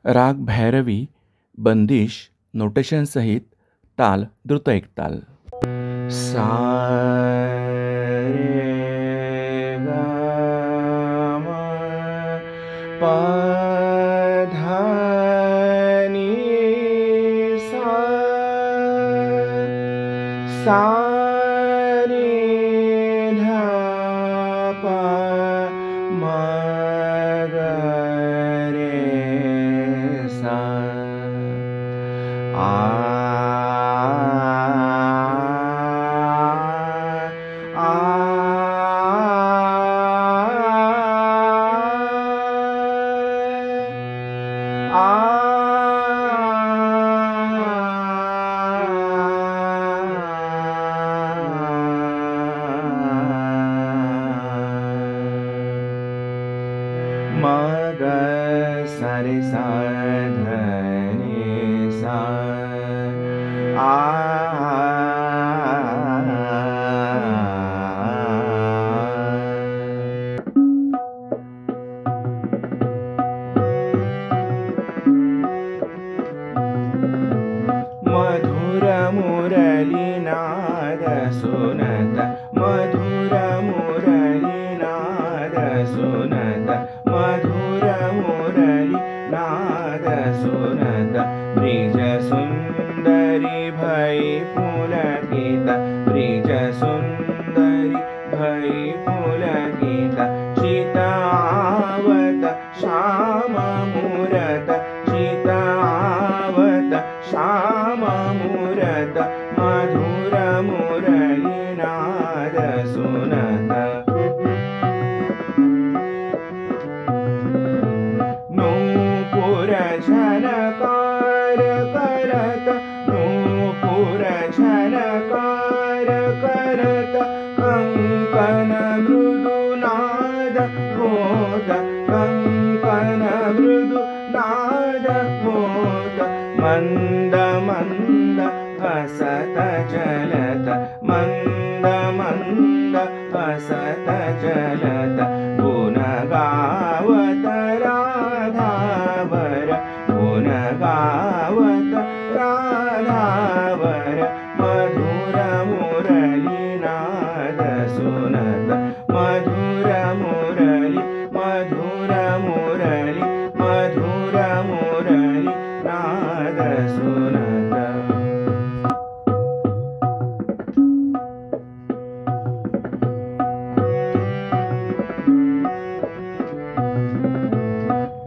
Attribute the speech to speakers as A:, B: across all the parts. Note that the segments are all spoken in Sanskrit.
A: राग भैरवी बंदिश नोटेशन सहित ताल द्रुत एक ताल सा रे ग म प ध नि सा सा रे ध प म ग रे सा म ग सा रे सा ध नि सा मधुर मुरली नाद सुनत मधुर मुरली नाद सुनत मधुर मुरली नाद सुनत ब्रिज सुंदरी भई पुलकित ब्रिज सुंदरी भई पुलकित चितावत श्याम मूरत चितावत श्याम मूरत मधुर मुरली नाद सुनत नूपुर झनकार करत नूपुर झनकार करत कंकन मृदु नाद होत कंकन मृदु नाद होत मंद मंद हसत चलत मंद मंद हसत चलत गुण गावत राधावर गुण गावत राधावर मधुर मुरली नाद सुनत मधुर मुरली मधुर मुरली मधुर मुरली नाद सुनत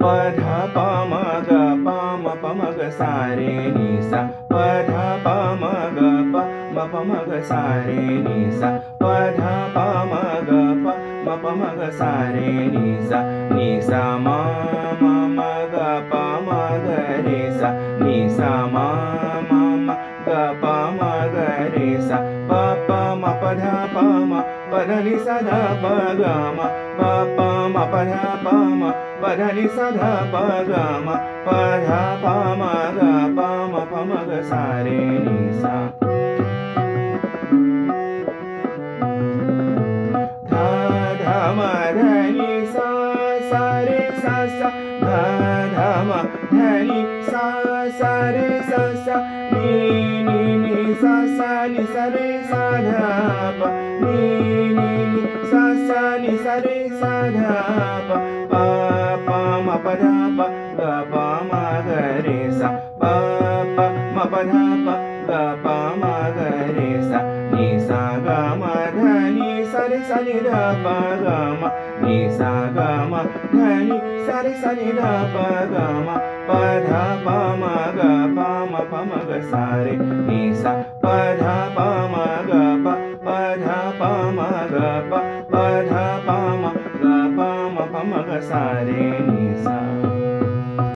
A: पध प म ग प म प म ग सा रे नि सा पध प म ग प म प म ग सा रे नि सा पध प म ग प म प म ग सा रे नि सा म म ग प म ग रे सा नि सा म म ग प म ग रे सा प प म प ध प म प ध नि सा ध प ग म प प म प ध प म प ध नि सा ध प ग म प ध प म ग प म प म ग सा रे नि सा ध ध म ध नि सा सा रे सा सा ध ध म ध नि सा सा रे सा सा नि नि नि सा सा नि सा रे सा ध प नि नि नि सा सा नि सा रे सा ध प प प म प ध प ग प म ग रे सा प प म प ध प ग प म ग रे सा नि सा ग म ध नि सा रे सा नि ध प ग म नि सा ग म ध नि सा रे सा नि ध प ग म प ध प म ग प म प म ग सा रे नि सा प ध प म ग प प ध प म ग प प ध प म ग प म प म ग सा रे